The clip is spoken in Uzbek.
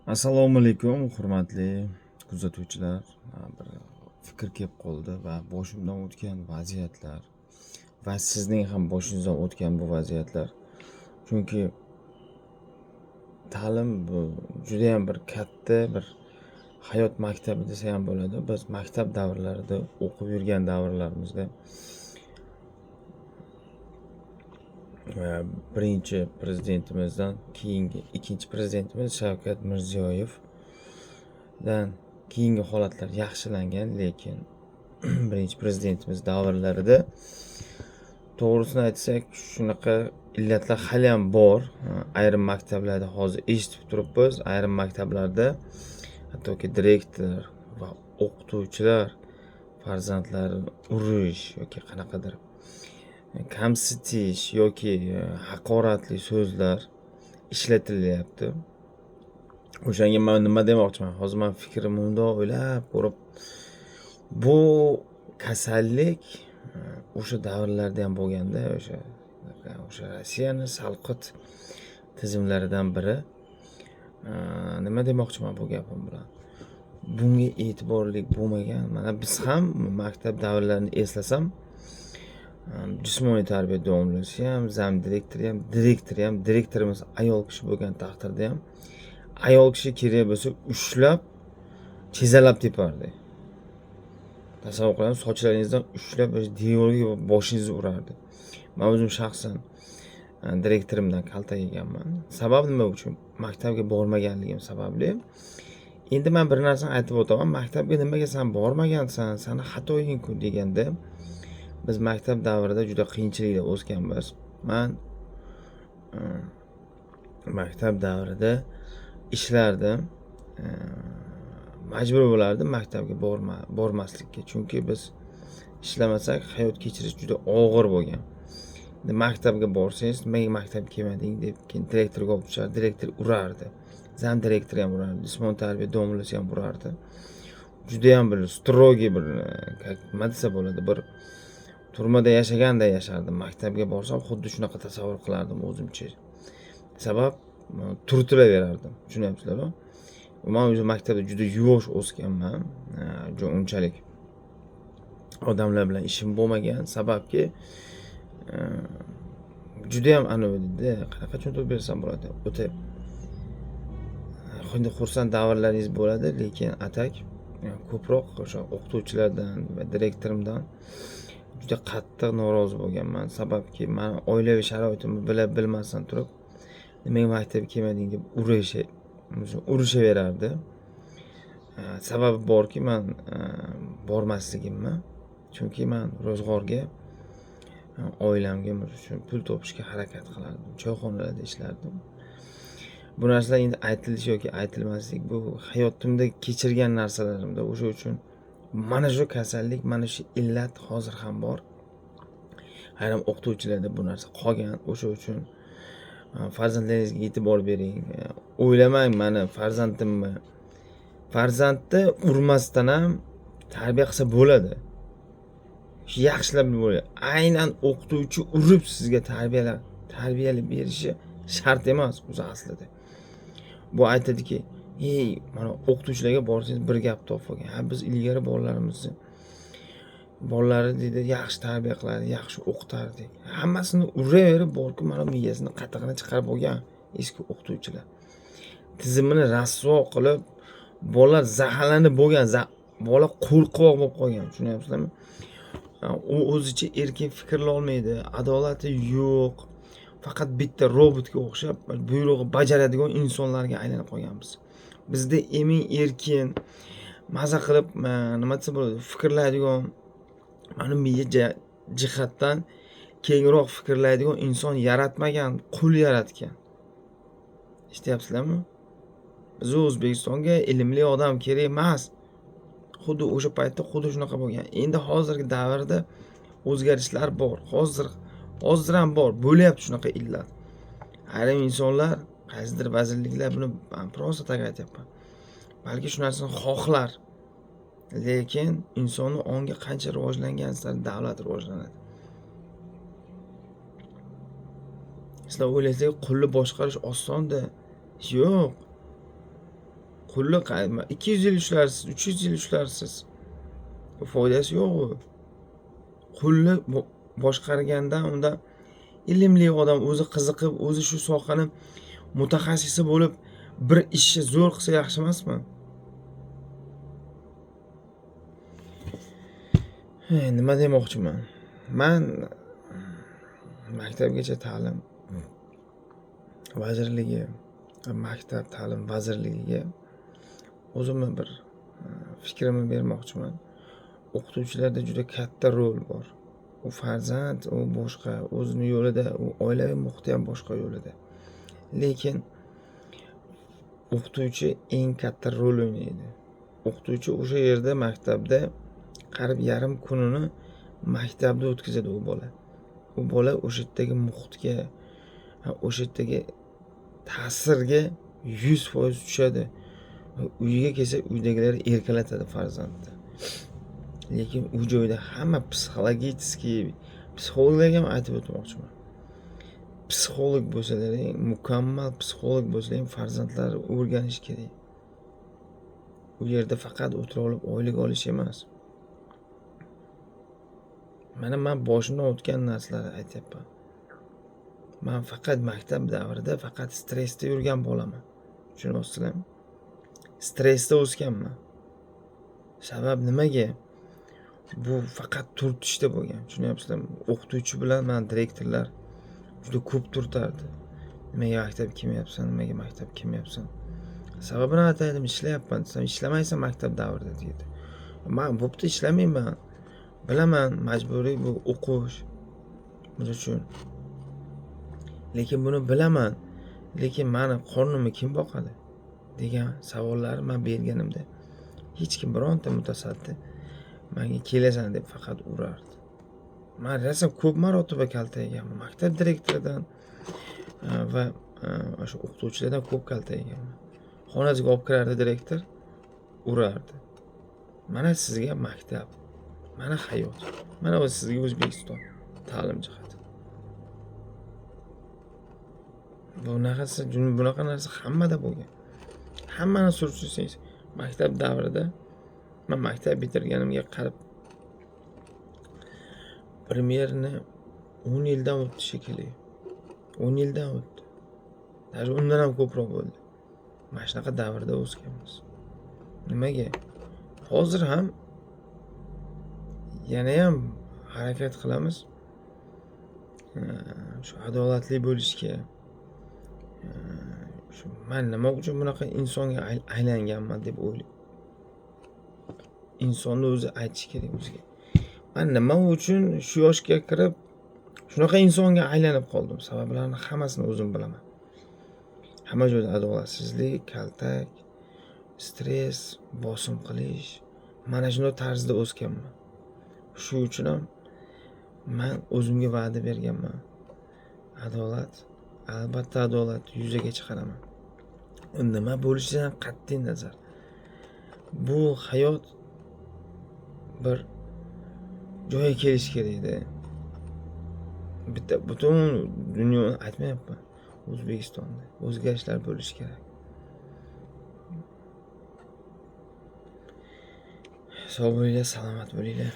Assalomu alaykum, hurmatli kuzatuvchilar. Bir fikr kelib qoldi va boshimdan o'tgan vaziyatlar va sizning ham boshingizdan o'tgan bu vaziyatlar. Chunki ta'lim bu juda ham bir katta bir hayot maktabi desa ham bo'ladi. Biz maktab davrlarida o'qib yurgan davrlarimizda birinchi prezidentimizdan keyingi ikkinchi prezidentimiz Shavkat Mirziyoyevdan keyingi holatlar yaxshilangan, lekin birinchi prezidentimiz davrlarida to'g'risini aytsak shunaqa illatlar hali ham bor. Ayrim maktablarda hozir eshitib turibmiz, ayrim maktablarda hattoki direktor va o'qituvchilar farzandlarini urish yoki qanaqadir kamsitish yoki haqoratli so'zlar ishlatilyapti. O'shanga men nima demoqchiman? Hozir men fikrimni bundoq o'ylab ko'rib, bu kasallik o'sha davrlarda ham bo'lganda, o'sha Rossiyani salqit tizimlaridan biri. Nima demoqchiman bu gapim bilan? Bunga e'tiborli bo'lmagan. Mana biz ham maktab davrlarini eslasam, jismoniy tarbiya domlasi ham, zam direktori ham, direktorimiz ayol kishi bo'lgan taqdirda ham ayol kishi kerak bo'lsa ushlab, chizalab tepardi. Tasavvur qiling, sochlaringizdan ushlab devorga boshingizni urardi. Men o'zim shaxsan direktorimdan kaltak yeganman. Sabab nima uchun? Maktabga bormaganligim sababli. Endi men bir narsani aytib o'taman. Maktabga nimaga sen bormagansan? Seni xatoying-ku deganda, biz maktab davrida juda qiyinchilikda o'sganmiz. Men maktab davrida ishlardim. Majbur bo'lardim maktabga bormaslikka. Chunki biz ishlamasak hayot kechirish juda og'ir bo'lgan. Maktabga borsangiz, nimaga maktabga kelmading deb keyin direktorga olib chiqar, direktor urardi. Zam direktori ham urardi, jismoniy tarbiya domlasi ham urardi. Juda ham bir strogi bir nima desa bo'ladi, bir turmada yashaganday yashardim. Maktabga borsam xuddi shunaqa tasavvur qilardim o'zimcha. Sabab turtilaverardim. Tushunyapsizlarmi? Men o'zim maktabda juda yuvosh o'sganman. Unchalik odamlar bilan ishim bo'lmagan sababki juda ham anavi-da qanaqa tushuntirib bersam bo'ladi. O'ta endi xursand davrlaringiz bo'ladi, lekin atak ko'proq o'sha o'qituvchilardan va direktorimdan juda qattiq norozi bo'lganman. Sababki men oilaviy sharoitimni bilmasdan turib, nimaga maktabga kelmading deb urishaverardi. Sababi borki, men bormasligimmi? Chunki men ro'zg'orga, oilamga uchun pul topishga harakat qilardim. Choyxonalarda ishlardim. Bu narsalar endi aytilish yoki aytilmaslik, bu hayotimda kechirgan narsalarimda. O'sha uchun mana shu kasallik, mana shu illat hozir ham bor. Ayrim o'qituvchilarda bu narsa qolgan. O'sha uchun farzandlaringizga e'tibor bering. O'ylamang, meni farzandimni urmasdan ham tarbiya qilsa bo'ladi. Yaxshilab bo'ladi. Aynan o'qituvchi urib sizga tarbiyalab berishi shart emas o'zi aslida. Bu aytadiki, "Ey, mana o'qituvchilarga borsangiz bir gap topib olgan. Biz ilgari bolalari dedi, yaxshi tarbiya qiladi, yaxshi o'qitardi. Hammasini uraverib borku, mana miyasini qatig'ini chiqarib olgan eski o'qituvchilar. Tizimini rasvo qilib, bola zaharlanib bo'lgan, bola qo'rqoq bo'lib qolgan. Tushunyapsizlarmi? U o'zicha erkin fikrla olmaydi, adolati yo'q. Faqat bitta robotga o'xshab buyrug'i bajaradigan insonlarga aylanib qolganmiz. Bizda emin erkin, maza qilib, nima desa bo'ladi, fikrlaydigan, mana miya jihatdan kengroq fikrlaydigan inson yaratmagan, qul yaratgan. Eshityapsizlarmi? Biz O'zbekistonga ilmli odam kerak emas. Xuddi o'sha paytda xuddi shunaqa bo'lgan. Endi hozirgi davrda o'zgarishlar bor. Hozir ham bor. Bo'lyapti shunaqa illat. Ayrim insonlar, qaysidir vazirliklar buni prosta taga aytyapman. Balki shu narsani xohlar. Lekin insonni ongi qancha rivojlangan sari davlat rivojlanadi. Sizlar o'ylaysiz, qulni boshqarish osonda. Yo'q. Qulluq 200 yil ishlarsiz, 300 yil ishlarsiz. Foydasi yo'q u. Qulni boshqarganda unda ilmli odam o'zi qiziqib, o'zi shu sohani mutaxassisi bo'lib, bir ishni zo'r qilsa yaxshi emasmi? Nima demoqchiman? Men maktabgacha ta'lim vazirligi, maktab ta'lim vazirligiga o'zimni bir fikrimni bermoqchiman. O'qituvchilarda juda katta rol bor. U farzand, u boshqa, o'zini yo'lida, u oilaviy muhiti ham boshqa yo'lida. Lekin o'qituvchi eng katta rol o'ynaydi. O'qituvchi o'sha yerda maktabda qarib yarim kunini maktabda o'tkazadi u bola. U bola o'sha yerdagi muhitga, o'sha yerdagi ta'sirga 100% tushadi. Uyiga kelsa uydagilar erkalatadi farzandni. Lekin u joyda hamma psixologlarga ham aytib o'tmoqchiman. Psixolog bo'lsalaring, mukammal psixolog bo'lsalaring farzandlar o'rganish kerak. U yerda faqat o'tira olib oylik olish emas. Mana men boshimdan o'tgan narsalarni aytyapman. Men faqat maktab davrida faqat stressda yurgan bolaman. Tushunyapsizlarmi? Stressda o'sganman. Sabab nimaga? Bu faqat turtishda bo'lgan. Tushunyapsizlarmi? O'qituvchi bilan men direktorlar juda ko'p turtardi. Nimaga maktab kelmayapsan? Nimaga maktab kelmayapsan? Sababini aytaydim, ishlayapman desam, ishlamaysan maktab davrida deydi. Men bo'pti ishlamayman. Bilaman, majburiy bu o'qish. Biz uchun. Lekin buni bilaman. Lekin meni qornimni kim boqadi? Degan savollarni men berganimda hech kim bironta mutasaddi menga kelasan deb faqat urardi. Men rasm ko'p marotaba kaltayganman. Maktab direktoridan va o'sha o'qituvchilardan ko'p kaltayganman. Xonasiga olib kirardi direktor, urardi. Mana sizga maktab, mana hayot, mana sizga O'zbekiston ta'lim jihati. Bunaqa narsa hammada bo'lgan. Hammani surishsangiz, maktab davrida men maktab bitirganimga qarab premyerni 10 yildan o'tdi shekilli. 10 yildan o'tdi. Даже undan ham ko'proq bo'ldi. Mana shunaqa davrda o'sganmiz. Nimaga? Hozir ham yana ham harakat qilamiz. Shu adolatli bo'lishga. Men nima uchun bunaqa insonga aylanganman deb o'ylayman. Insonni o'zi aytish kerak o'ziga. Men nima uchun shu yoshga kirib shunaqa insonga aylanib qoldim? Sabablarini hammasini o'zim bilaman. Hamma joyda adolatsizlik, kaltak, stress, bosim qilish, mana shunday tarzda o'sganman. Shu uchun ham men o'zimga va'da berganman. Adolat, albatta adolat yuzaga chiqaraman. Nima bo'lishidan qat'iy nazar. Bu hayot bir joyga kelish kerak-da. Bitta butun dunyoni aytmayapman. O'zbekistonda o'zgarishlar bo'lishi kerak. Sog' bo'linglar, salomat bo'linglar.